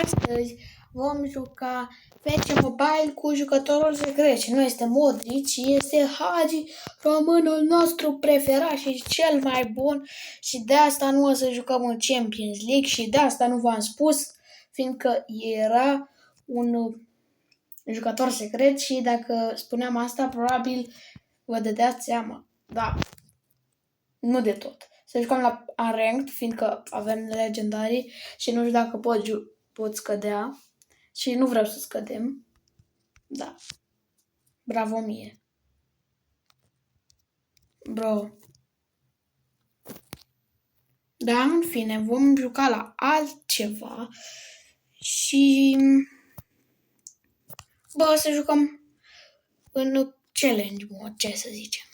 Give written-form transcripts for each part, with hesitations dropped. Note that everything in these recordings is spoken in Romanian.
Astăzi vom juca FC Mobile cu jucătorul secret și nu este Modric, ci este Hagi, românul nostru preferat și cel mai bun, și de asta nu o să jucăm în Champions League și de asta nu v-am spus, fiindcă era un jucător secret și dacă spuneam asta, probabil vă dădeați seama. Da, nu de tot. Să jucăm la Unranked, fiindcă avem legendarii și nu știu dacă pot scădea și nu vreau să scădem. Da. Bravo mie. Bro. Da, în fine, vom juca la altceva și să jucăm în challenge mode, ce să zicem.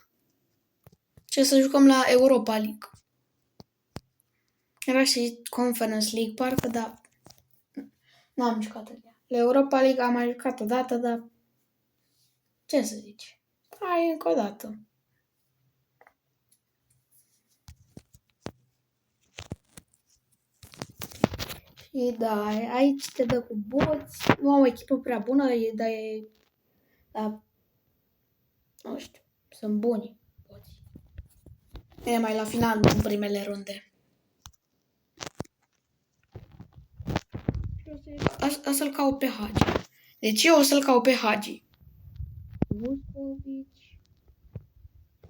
Ce să jucăm la Europa League. Era și Conference League, parcă, da. N-am jucat în ea. La Europa League am mai jucat odată, dar ce să zici? Hai încă o dată. Și da, aici te dă cu boți. Nu am o echipă prea bună, dar nu știu, sunt buni boți. E mai la final, în primele runde. O să-l caut pe Hagi. Deci eu o să-l caut pe Hagi. Vuskovic.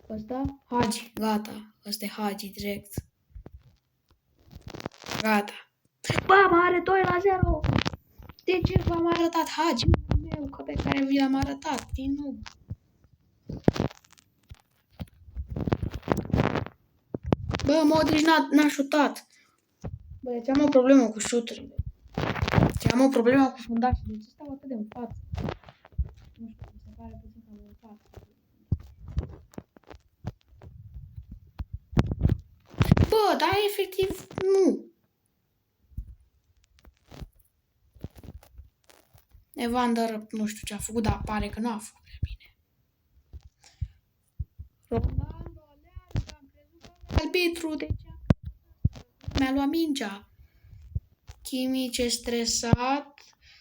Ăsta? Hagi, gata. Ăsta e Hagi, direct. Gata. Bă, mă are 2-0. De ce v-am arătat Hagi meu, că pe care vi l-am arătat din nou? Bă, Modric n-a șutat. Bă, deci am o problemă cu șuturile. Deci am o problemă cu fundașii. De ce stau atât de în față? Nu știu, mi se pare puțin cam în față. Bă, dar efectiv nu. Evander, nu știu ce a făcut, dar pare că nu a făcut prea bine. Ronaldo, aleargă, am crezut că arbitru, de ce mi-a luat mingea? Kimmich e stresat.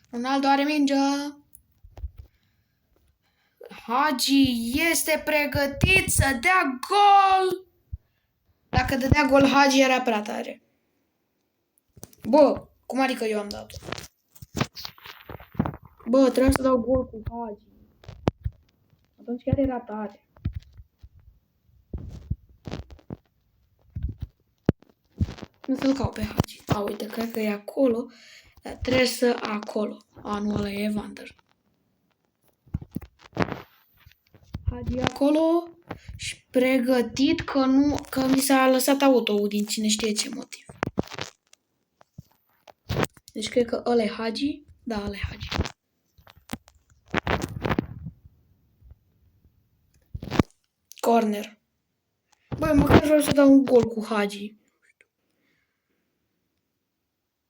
Ronaldo are mingea. Hagi este pregătit să dea gol. Dacă dădea gol Hagi era prea tare. Bă, cum adică eu am dat-o? Bă, trebuie să dau gol cu Hagi. Atunci chiar era tare. Nu să-l caut pe Hagi. A, uite, cred că e acolo. Dar trebuie să acolo. A, nu, ăla e Evander. Hagi acolo și pregătit că mi s-a lăsat auto-ul din cine știe ce motiv. Deci cred că ăla e Hagi. Da, ăla e Hagi. Corner. Băi, măcar vreau să dau un gol cu Hagi.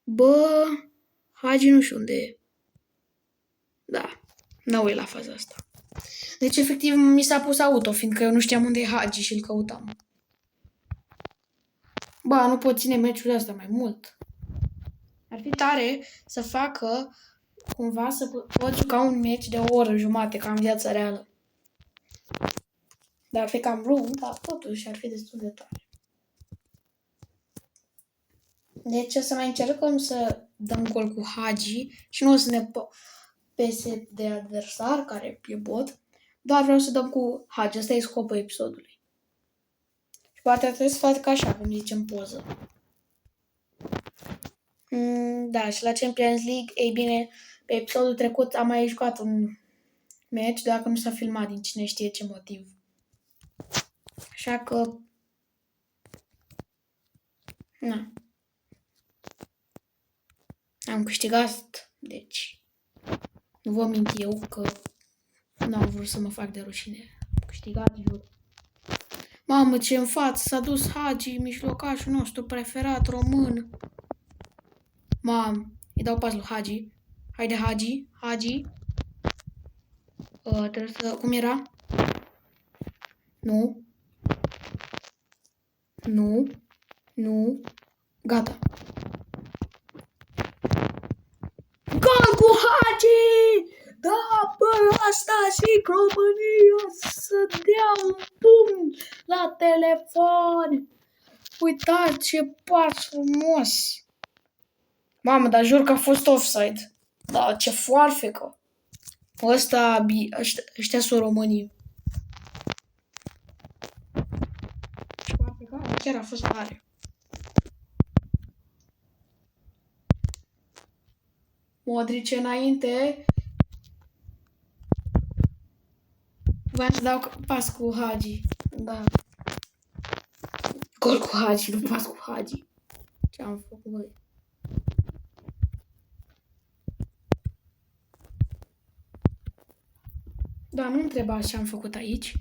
Bă, Hagi nu știu unde e. Da, n-au la faza asta. Deci, efectiv, mi s-a pus auto, fiindcă eu nu știam unde e Hagi și îl căutam. Bă, nu pot ține meciul ăsta mai mult. Ar fi tare să facă cumva să pot juca un meci de o oră jumate, ca în viața reală. Dar ar fi cam lung, dar totuși ar fi destul de tare. Deci o să mai încercăm să dăm gol cu Hagi și nu o să ne pese de adversar, care e bot. Doar vreau să dăm cu Hagi. Ăsta e scopul episodului. Și poate trebuie să fac așa, cum zice în poză. Da, și la Champions League, ei bine, pe episodul trecut am mai jucat un meci, doar că nu s-a filmat din cine știe ce motiv. Așa că... Na. Am câștigat, deci... Nu vă mint eu că n-am vrut să mă fac de rușine. Am câștigat, jur. Mamă, ce în față s-a dus Hagi, mijlocașul nostru preferat român. Mamă, îi dau pas lui Hagi. Haide, Hagi, Hagi. Trebuie să... Cum era? Nu. Nu. Nu. Gata. Bă, asta zic, România să dea un pumn la telefon. Uitați ce pas frumos. Mamă, dar jur că a fost offside. Da, ce foarfecă. Ăștia sunt românii. Foarfecă, chiar a fost tare. Modric înainte. Voiam să dau pas cu Hagi. Da. Gol cu Hagi, nu pas cu Hagi. Ce am făcut, băi? Da, nu întrebați ce am făcut aici.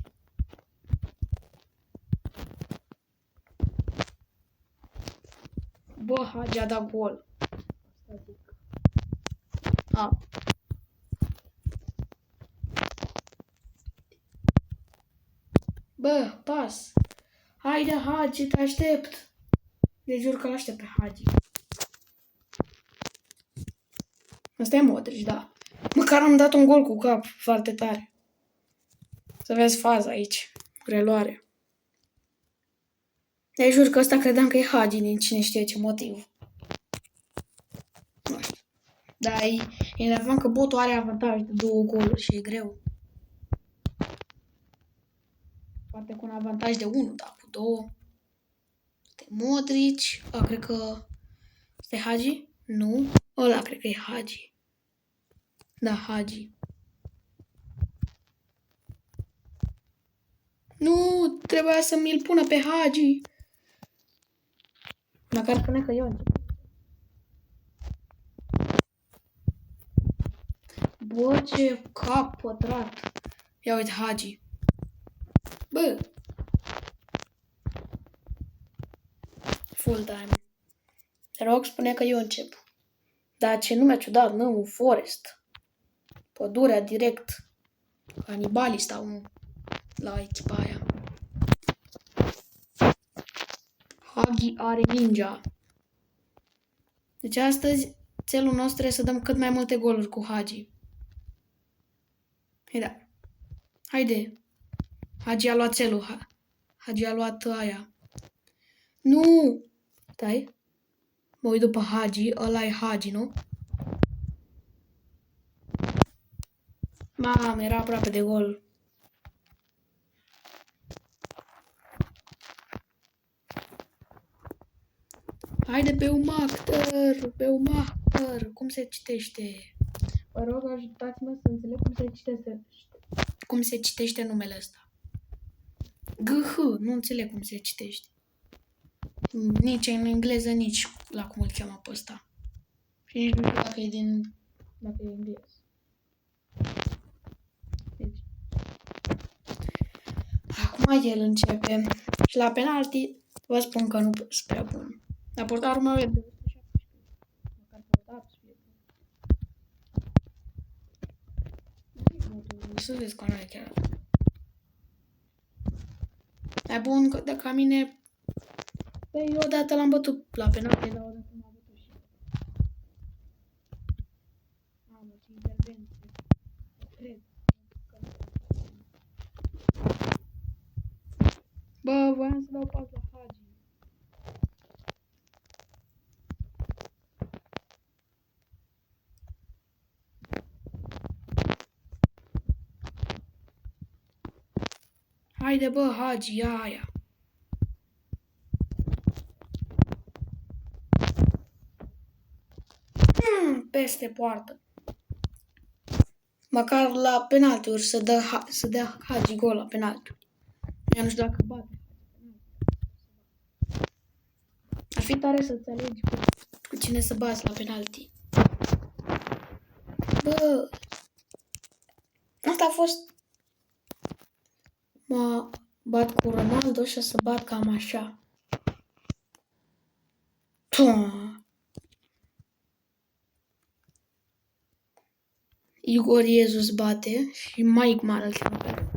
Bă, Hagi a dat gol. A. Bă, pas. Haide, Hagi, te aștept. De jur că l-aștept pe Hagi. Asta e Modric, da. Măcar am dat un gol cu cap foarte tare. Să vezi faza aici. Reluare. De jur că ăsta credeam că e Hagi din cine știe ce motiv. Nu știu. Dar e enervant că botul are avantaj de 2 goluri și e greu. Poate cu un avantaj de 1, dar cu 2. Este Modric. Cred că... Este Hagi? Nu. Ăla cred că e Hagi. Da, Hagi. Nu, trebuia să mi-l pună pe Hagi. Măcar spune că eu. Bă, ce cap pătrat. Ia uite, Hagi. Bă. Full time. Te rog, spune că eu încep. Dar ce nume ciudat, nu, Forest. Pădurea direct. Canibalii stau la echipa aia. Hagi are ninja. Deci astăzi țelul nostru trebuie să dăm cât mai multe goluri cu Hagi. Hai da. Haide. Hagi a luat țelul. Hagi a luat aia. Nu! Stai. Mă uit după Hagi. Ăla e Hagi, nu? Mamă, era aproape de gol. Haide, Beumacher, cum se citește? Vă rog, ajutați-mă să înțeleg cum se citește numele ăsta. GH, nu înțeleg cum se citește. Nici în engleză, nici la cum îl cheamă pe ăsta. Și nici nu știu dacă e dacă e englez. Deci. Acum el începe. Și la penalti vă spun că nu sunt prea bun. Dar portarul meu e de 17. Măcar portarul să fie bun. Să vezi că nu e chiar. Mai bun de ca mine. Păi eu odată l-am bătut la penalti, dar odată m-a bătut și eu. Mamă, ce intervenție. Cred. Bă, voiam să dau pas la Hagi. Haide, bă, Hagi, ia aia. Peste poartă. Măcar la penaltiuri să dea Hagi gol la penaltiuri. Eu nu știu dacă bate. Ar fi tare să-ți alegi cu cine să bați la penalti. Bă, asta a fost... Mă bat cu Ronaldo și o să bat cam așa. Igor Iezus bate și Mike Man îl cheamă pe el.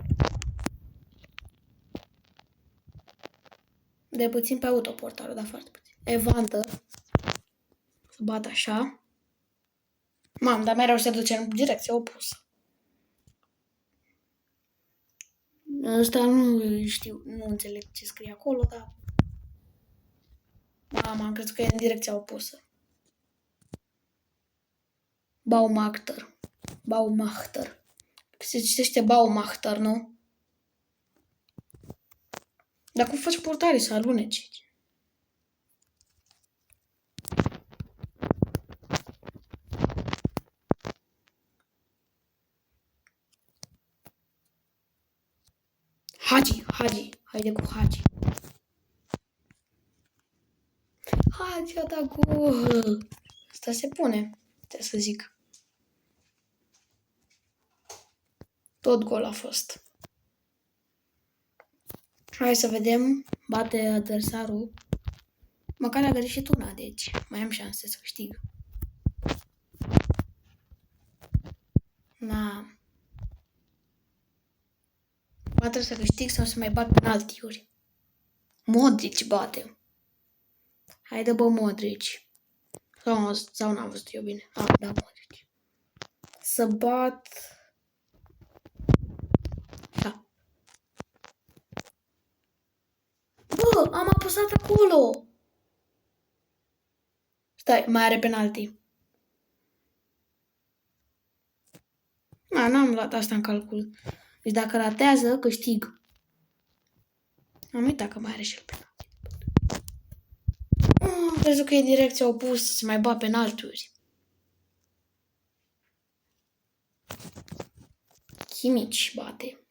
De puțin pe autoportarul, dar foarte puțin. Evander. Să bat așa. Mamă, dar mereu se duce în direcția opusă. Ăsta nu știu, nu înțeleg ce scrie acolo, dar... Am crezut că e în direcția opusă. Baumachter. Se citește Baumachter, nu? Dar cum faci portare să aluneci? Hagi. Haide cu Hagi. Hagi a dat gol. Asta se pune, trebuie să zic. Tot gol a fost. Hai să vedem. Bate adversarul. Măcar a greșit una, deci mai am șanse să câștig. Na. Ba trebuie să câștig sau să mai bat penaltiuri. Modric bate. Haide bă Modric. Sau n-am văzut eu bine. Da, Modric. Să bat... Da. Bă, am apăsat acolo. Stai, mai are penalti. N-am luat asta în calcul. Deci dacă ratează, câștig. Am uitat că mai are și el penalti. Am crezut că e direcția opusă, să mai bat penaltiuri. Chimici bate.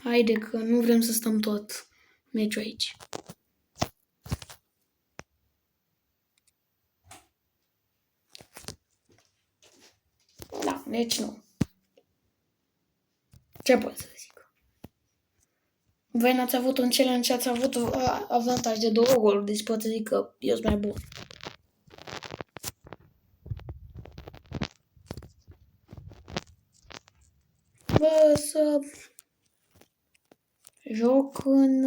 Haide că nu vrem să stăm tot meciul aici. Da, deci nu. Ce pot să zic? Voi n-ați avut un challenge, ați avut avantaj de 2 goluri, deci pot să zic că eu sunt mai bun. Bă, să joc în...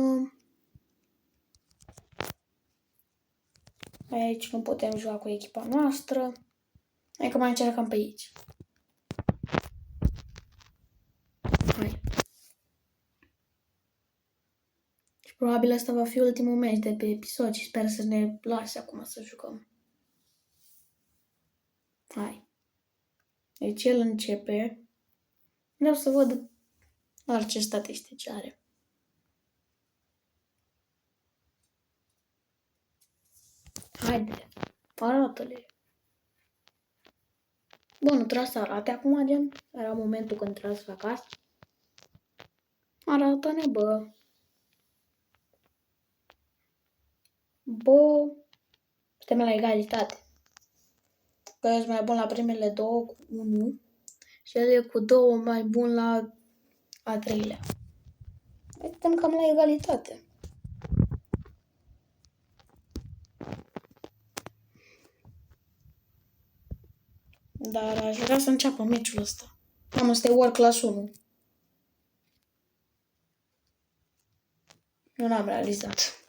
Aici nu putem juca cu echipa noastră. Hai că mai încercăm pe aici. Hai. Și probabil asta va fi ultimul meci de pe episod și sper să ne lase acum să jucăm. Hai. Deci el începe. Vreau să văd orice statistici are. Haide, arată-le. Bun, nu trebuie să arate acum, gen. Era momentul când trebuie să fac asta. Arată-ne, bă. Bă, suntem la egalitate. Că eu sunt mai bun la primele 2 cu 1 și el e cu 2 mai bun la a 3-lea. Suntem cam la egalitate. Dar aș vrea să înceapă meciul ăsta. Am ăsta e World Class 1. Eu n-am realizat.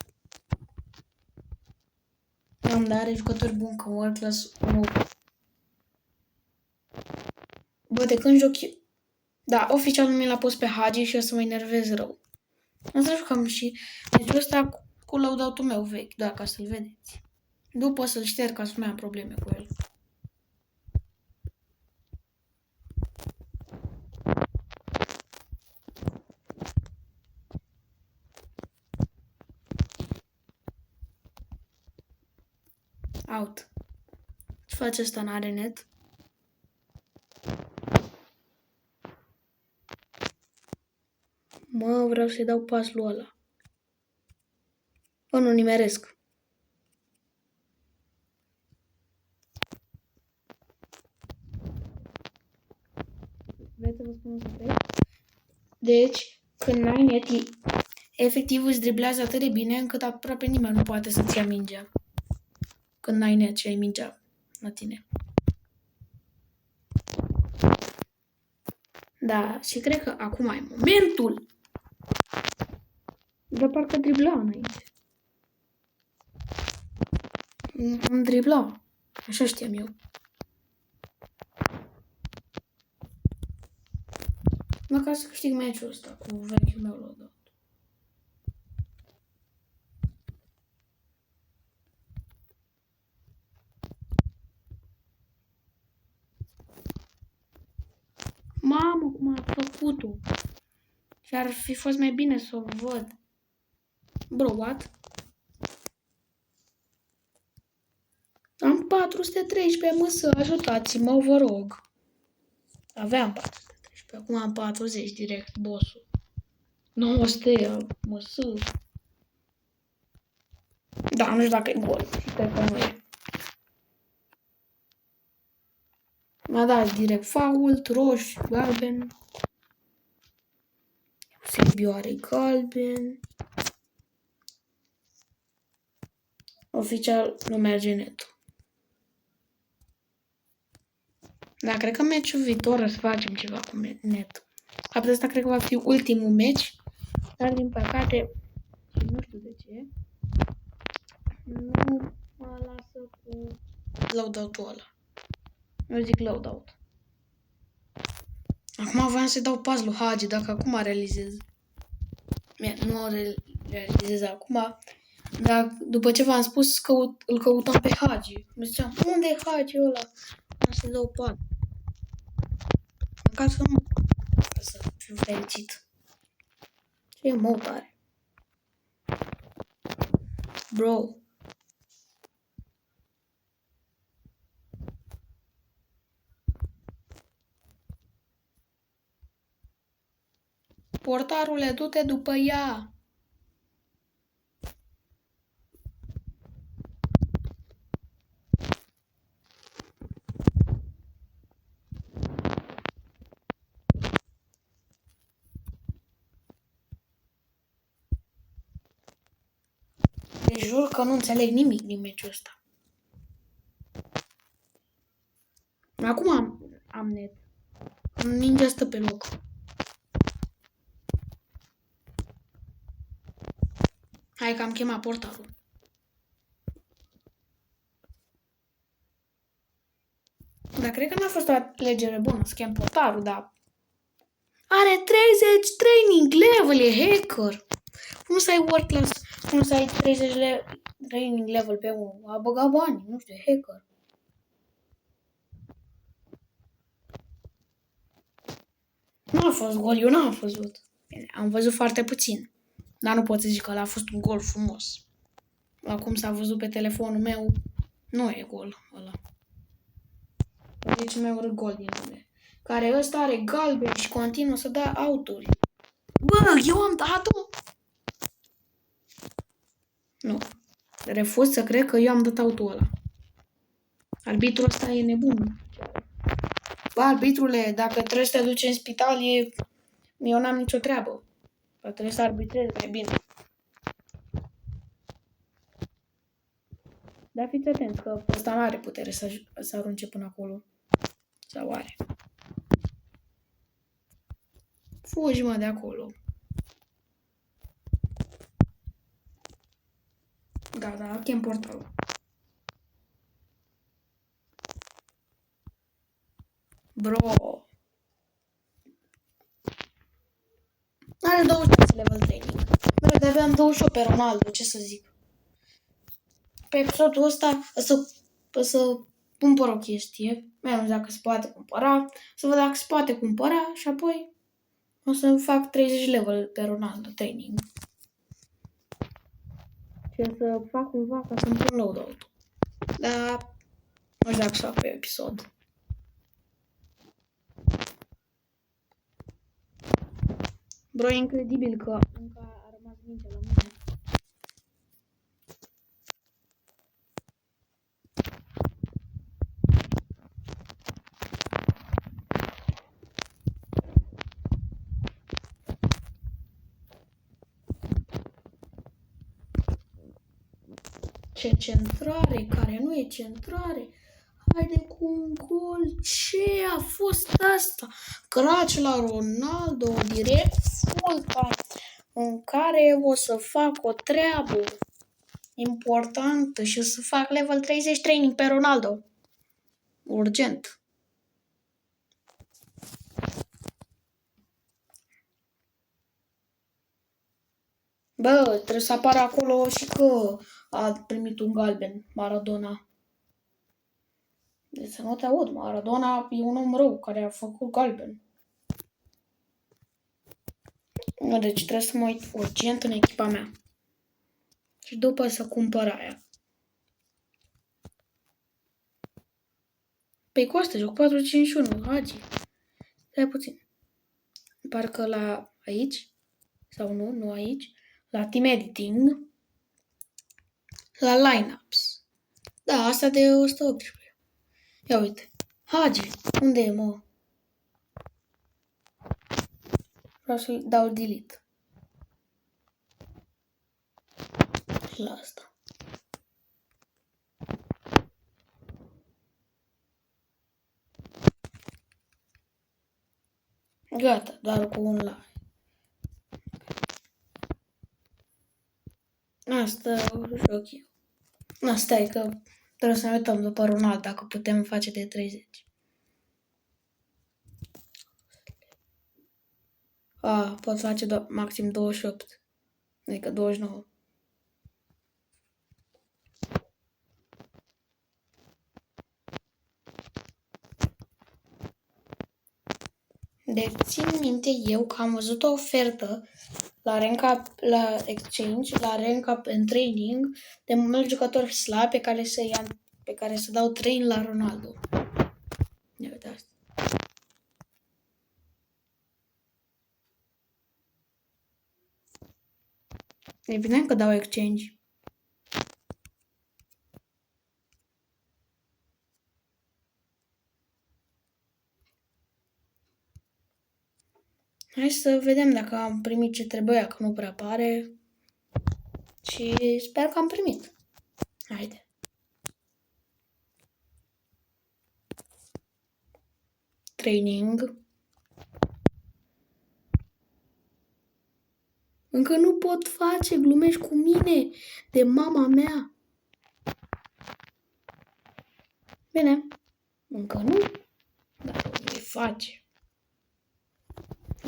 Am, dar are jucători buni ca World Class 1. Bă, de când joc eu... Da, oficial nu mi l-a pus pe Hagi și o să mă enervez rău. O să jucăm și meciul ăsta cu loadout-ul meu vechi, doar ca să-l vedeți. După să-l șterg ca să nu am probleme cu el. Out. Ce face ăsta, n-are net? Mă, vreau să-i dau pas lui ăla. Bă, nu nimeresc. Vreți să vă spun un secret? Deci, când n-ai net, efectiv îți driblează atât de bine încât aproape nimeni nu poate să-ți ia mingea. Când n-ai net și ai mingea la tine. Da, și cred că acum e momentul. Dar parcă dribla înainte. Îmi dribla. Așa știam eu. Măcar să câștig meciul ăsta cu vechiul meu logo. Mamă, cum a făcut-o. Și ar fi fost mai bine să o văd. Bro, what? Am 413, măsă, ajutați-mă, vă rog. Aveam 413, acum am 40 direct, bossul. 900, măsă. Da, nu știu dacă e gol. Cred că nu e. M-a dat direct fault, roșu, galben. Silviu are galben. Oficial nu merge netul. Da, cred că meciul viitor o să facem ceva cu netul. Apoi ăsta cred că va fi ultimul meci. Dar din păcate, și nu știu de ce, nu mă lasă cu loadout-ul ăla. Eu zic loadout. Acum voiam să-i dau pas lui Hagi, dacă acum realizez. Nu o realizez acum. Dar după ce v-am spus, îl căutam pe Hagi. Mă ziceam, unde e Hagi ăla? Am să-i dau pas. Măcar să nu să fiu fericit. Ce mod are? Bro. Portarule, du-te după ea. Deci jur că nu înțeleg nimic din meciul ăsta. Acum am net. Ninja stă pe loc. Hai că am chemat portarul. Dar cred că n-a fost o alegere bună să chem portarul, dar... Are 30 training level, e hacker. Cum să ai world class? Cum să ai 30 training level pe unul? A băgat bani, nu știu, e hacker. Nu a fost gol, eu n-am văzut. Am văzut foarte puțin. Dar nu pot să zic că ăla a fost un gol frumos. Acum s-a văzut pe telefonul meu, nu e gol ăla. Deci mai urât gol din lume. Care ăsta are galben și continuă să dea outuri. Bă, eu am dat-o? Nu. Refuz să cred că eu am dat autul ăla. Arbitrul ăsta e nebun. Bă, arbitrule, dacă trebuie să te duci în spital, eu n-am nicio treabă. Trebuie să arbitrezi mai bine. Dar fiți atenți că ăsta n-are putere să arunce până acolo. Sau are. Fugi, mă, de acolo. Gata, chem portalul. Bro. Are 26 level training. Bă, de aveam 28 pe Ronaldo, ce să zic. Pe episodul ăsta să cumpăr o chestie. Mai nu dacă se poate cumpăra. Să văd dacă se poate cumpăra și apoi o să fac 30 level pe Ronaldo training. Și să fac cumva ca să-mi pun loadout. Dar nu știu dacă să fac pe episod. Bro, e incredibil că încă a rămas mingea la mine. Ce centrare, care nu e centrare. Haide cu un gol. Ce a fost asta? Craci la Ronaldo, direct full time, în care o să fac o treabă. important și să fac level 30 training pe Ronaldo. Urgent. Bă, trebuie să apară acolo și că a primit un galben, Maradona. Deci să nu te aud, Maradona e un om rău care a făcut galben. Nu, deci trebuie să mă uit urgent în echipa mea. Și după să cumpăr aia. Păi costă, joc 451, Hagi. Stai puțin. Parcă la aici, sau nu aici, la Team Editing, la Lineups. Da, asta de 118. Ia uite. Hagi, unde e, mă? Vreau să dau delete. Și la asta. Gata, doar cu un like. Asta joc eu. Asta e că trebuie să ne uităm după Ronaldo dacă putem face de 30. Pot face maxim 28. Adică 29. Deci țin minte eu că am văzut o ofertă la Exchange, la Rank Up and Training de mulți jucători slabi pe care să dau train la Ronaldo. Ia uite asta. E bine că dau Exchange. Hai să vedem dacă am primit ce trebuia, că nu prea pare. Și sper că am primit. Haide. Training. Încă nu pot face, glumești cu mine, de mama mea. Bine, încă nu, dar o voi face.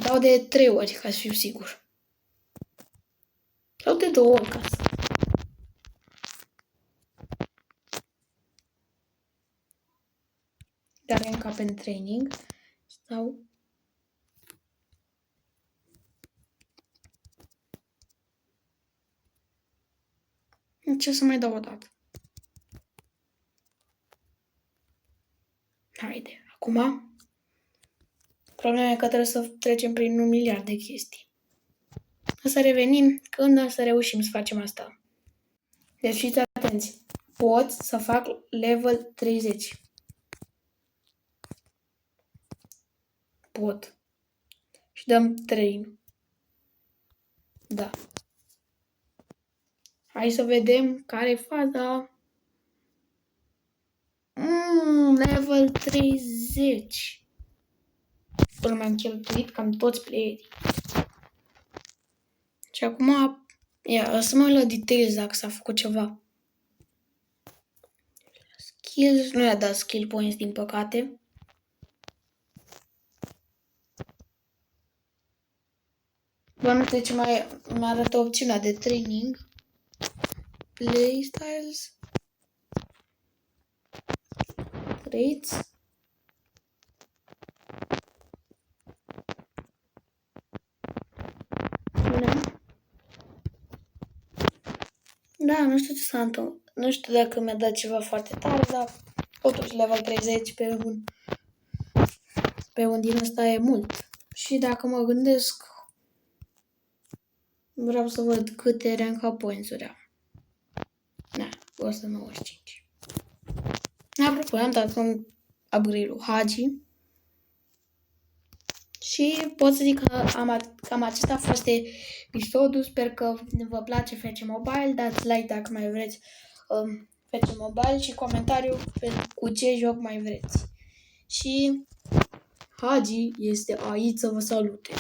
Dau de 3 ori ca să fiu sigur. Sau de 2 ori ca să... Dar încă pe training. Sau... Ce să mai dau o dată? Haide, acum... Problema e că trebuie să trecem prin 1 miliard de chestii. O să revenim când o să reușim să facem asta. Deci fiți atenți. Pot să fac level 30. Pot. Și dăm train. Da. Hai să vedem care e faza. Level 30. Până m-am cheltuit cam toți playerii. Și acum, o să mă uit la details dacă s-a făcut ceva. Skills, nu i-a dat skill points din păcate. Bă, nu știu ce mai arată opțiunea de training. Playstyles. Rates. Da, nu știu ce s-a întâmplat. Nu știu dacă mi-a dat ceva foarte tare, dar totuși level 30 pe un din ăsta e mult. Și dacă mă gândesc, vreau să văd câte rank points-uri am. Da, 195. Apropo, am dat un upgrade-ul Hagi. Și pot să zic că cam acesta a fost episodul. Sper că vă place FC Mobile. Dați like dacă mai vreți FC Mobile și comentariu cu ce joc mai vreți. Și Hagi este aici să vă salute.